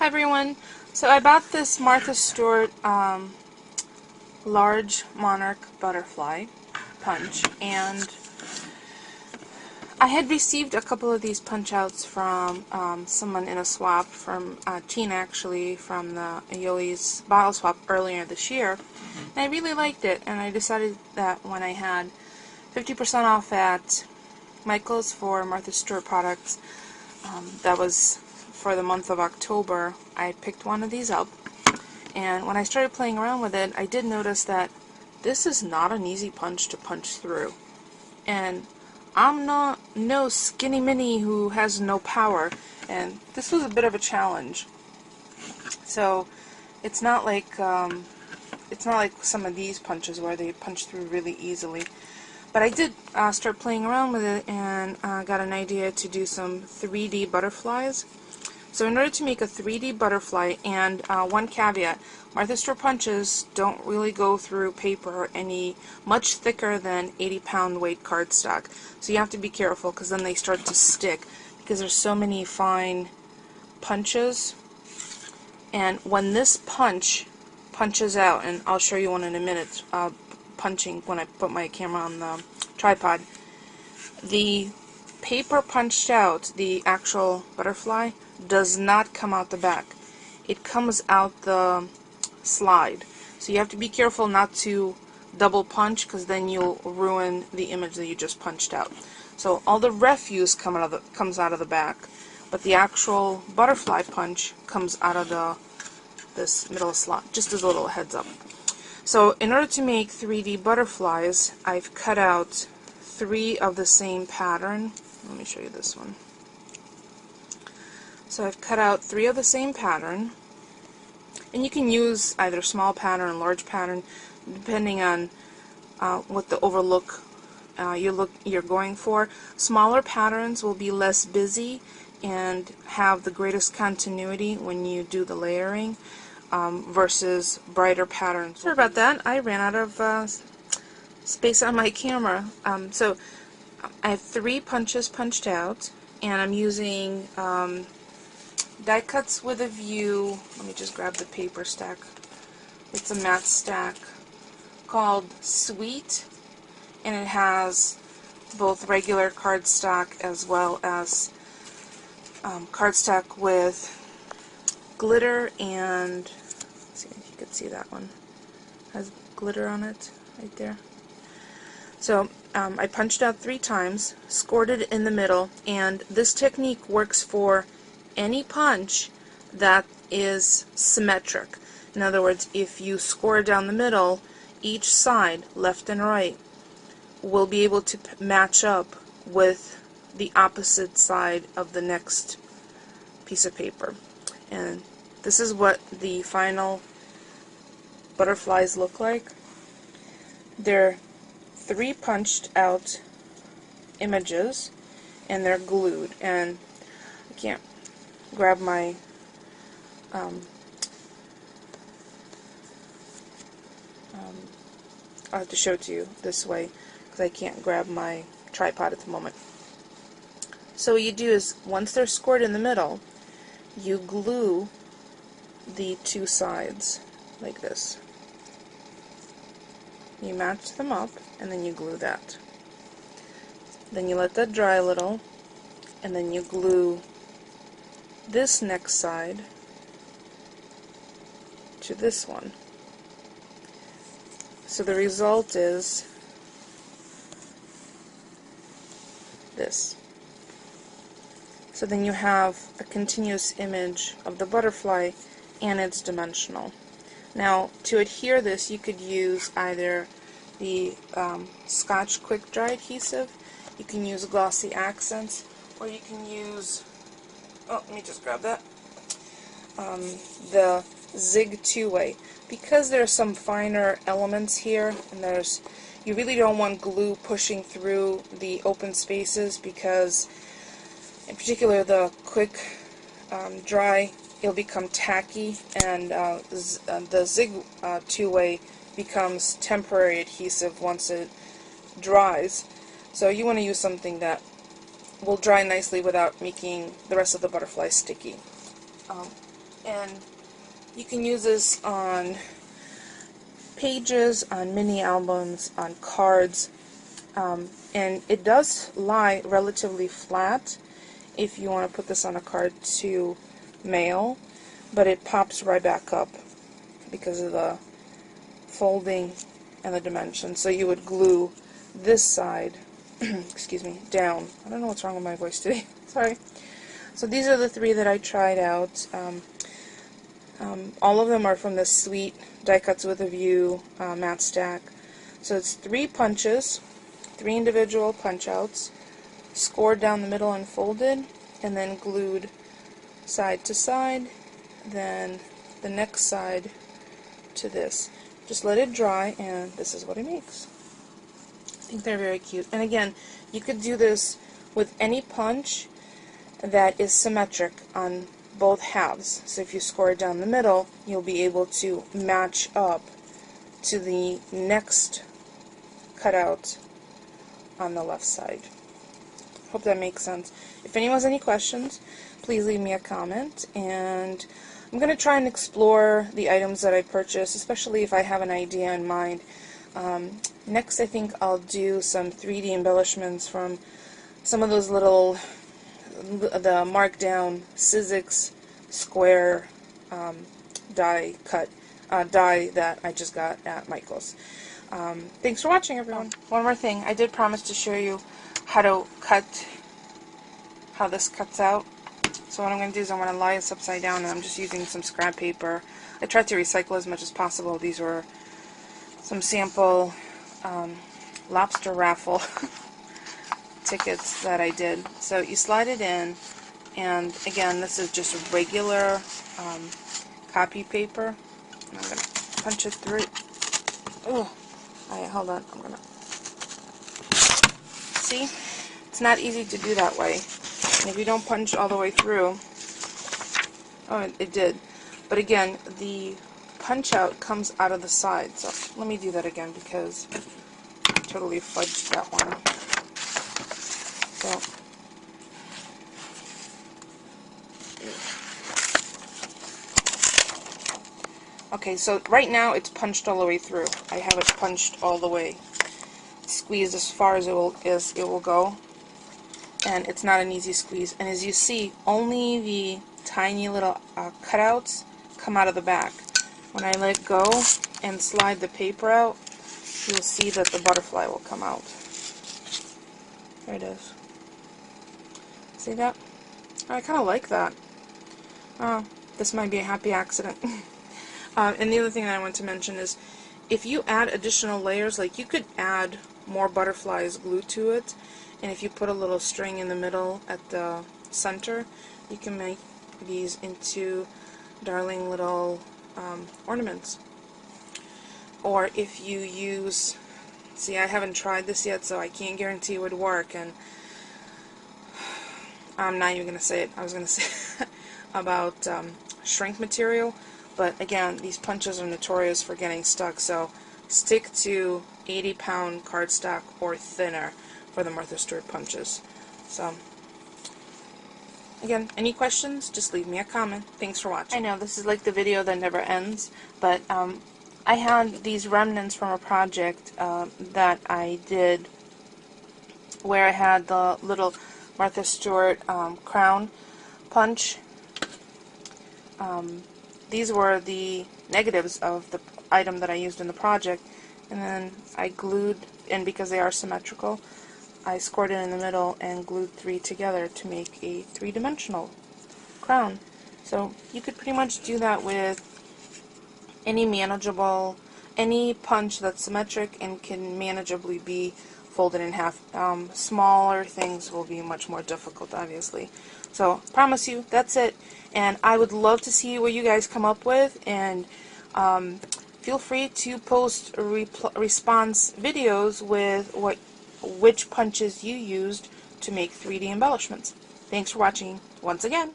Hi everyone. So I bought this Martha Stewart large Monarch butterfly punch, and I had received a couple of these punch outs from someone in a swap, from Tina actually, from the Yoi's bottle swap earlier this year, and I really liked it, and I decided that when I had 50% off at Michael's for Martha Stewart products, that was for the month of October, I picked one of these up, and when I started playing around with it, I did notice that this is not an easy punch to punch through. And I'm not no skinny mini who has no power, and this was a bit of a challenge. So it's not like some of these punches where they punch through really easily. But I did start playing around with it and got an idea to do some 3D butterflies. So in order to make a 3D butterfly, and one caveat, Martha Stewart punches don't really go through paper any much thicker than 80-pound weight cardstock. So you have to be careful, because then they start to stick, because there's so many fine punches. And when this punches out, and I'll show you one in a minute, punching when I put my camera on the tripod, the paper punched out, the actual butterfly, does not come out the back. It comes out the slide. So you have to be careful not to double punch, because then you'll ruin the image that you just punched out. So all the refuse comes out of the back, but the actual butterfly punch comes out of this middle slot, just as a little heads up. So in order to make 3D butterflies, I've cut out 3 of the same pattern. Let me show you this one. So I've cut out 3 of the same pattern, and you can use either small pattern or large pattern depending on what the overlook you're going for. Smaller patterns will be less busy and have the greatest continuity when you do the layering, versus brighter patterns. Sorry about that, I ran out of space on my camera. So I have 3 punches punched out, and I'm using die cuts with a view. Let me just grab the paper stack. It's a matte stack called Sweet, and it has both regular cardstock as well as cardstock with glitter, and let's see if you can see that one. It has glitter on it right there. So I punched out 3 times, scored it in the middle, and this technique works for any punch that is symmetric. In other words, if you score down the middle, each side, left and right, will be able to match up with the opposite side of the next piece of paper. And this is what the final butterflies look like. They're 3 punched out images, and they're glued, and I can't grab my I'll have to show it to you this way, because I can't grab my tripod at the moment. So what you do is, once they're scored in the middle, you glue the 2 sides like this. You match them up, and then you glue that. Then you let that dry a little, and then you glue this next side to this one. So the result is this. So then you have a continuous image of the butterfly, and it's dimensional. Now, to adhere this, you could use either the Scotch Quick Dry adhesive, you can use glossy accents, or you can use, oh, let me just grab that, the Zig 2-way. Because there are some finer elements here, and you really don't want glue pushing through the open spaces, because in particular the quick dry, it'll become tacky, and the Zig 2-way becomes temporary adhesive once it dries. So you want to use something that will dry nicely without making the rest of the butterfly sticky. And you can use this on pages, on mini albums, on cards, and it does lie relatively flat if you want to put this on a card to mail, but it pops right back up because of the folding and the dimensions. So you would glue this side excuse me, down. I don't know what's wrong with my voice today. Sorry. So these are the three that I tried out. All of them are from the Sweet Die Cuts with a View matte stack. So it's 3 punches, 3 individual punch outs, scored down the middle and folded, and then glued side to side, then the next side to this. Just let it dry, and this is what it makes. I think they're very cute. And again, you could do this with any punch that is symmetric on both halves. So if you score it down the middle, you'll be able to match up to the next cutout on the left side. Hope that makes sense. If anyone has any questions, please leave me a comment, and I'm going to try and explore the items that I purchased, especially if I have an idea in mind. Next, I think I'll do some 3D embellishments from some of those little, the marked down Sizzix square die cut die that I just got at Michael's. Thanks for watching, everyone. One more thing, I did promise to show you how to cut, how this cuts out. So what I'm going to do is I'm going to lie this upside down, and I'm just using some scrap paper. I tried to recycle as much as possible. These were some sample lobster raffle tickets that I did. So you slide it in, and again, this is just regular copy paper. And I'm going to punch it through. Oh, alright, hold on. I'm going to see. It's not easy to do that way. And if you don't punch all the way through, oh, it did. But again, the punch out comes out of the side. So let me do that again because I totally fudged that one. So, okay, so right now it's punched all the way through. I have it punched all the way, squeezed as far as it will go, and it's not an easy squeeze. And as you see, only the tiny little cutouts come out of the back. When I let go and slide the paper out, you'll see that the butterfly will come out. There it is. See that? Oh, I kind of like that. Oh, this might be a happy accident. And the other thing that I want to mention is, if you add additional layers, like you could add more butterflies glued to it, and if you put a little string in the middle at the center, you can make these into darling little ornaments. Or if you use, see, I haven't tried this yet, so I can't guarantee it would work, and I'm not even going to say it. I was going to say about shrink material, but again, these punches are notorious for getting stuck, so stick to 80-pound cardstock or thinner for the Martha Stewart punches. So, again, any questions, just leave me a comment. Thanks for watching. I know, this is like the video that never ends, but I had these remnants from a project that I did where I had the little Martha Stewart crown punch. These were the negatives of the item that I used in the project, and then I glued, and because they are symmetrical, I scored it in the middle and glued 3 together to make a 3-dimensional crown. So you could pretty much do that with any manageable, any punch that's symmetric and can manageably be folded in half. Smaller things will be much more difficult, obviously. So, promise you, that's it. And I would love to see what you guys come up with, and feel free to post response videos with which punches you used to make 3D embellishments. Thanks for watching once again.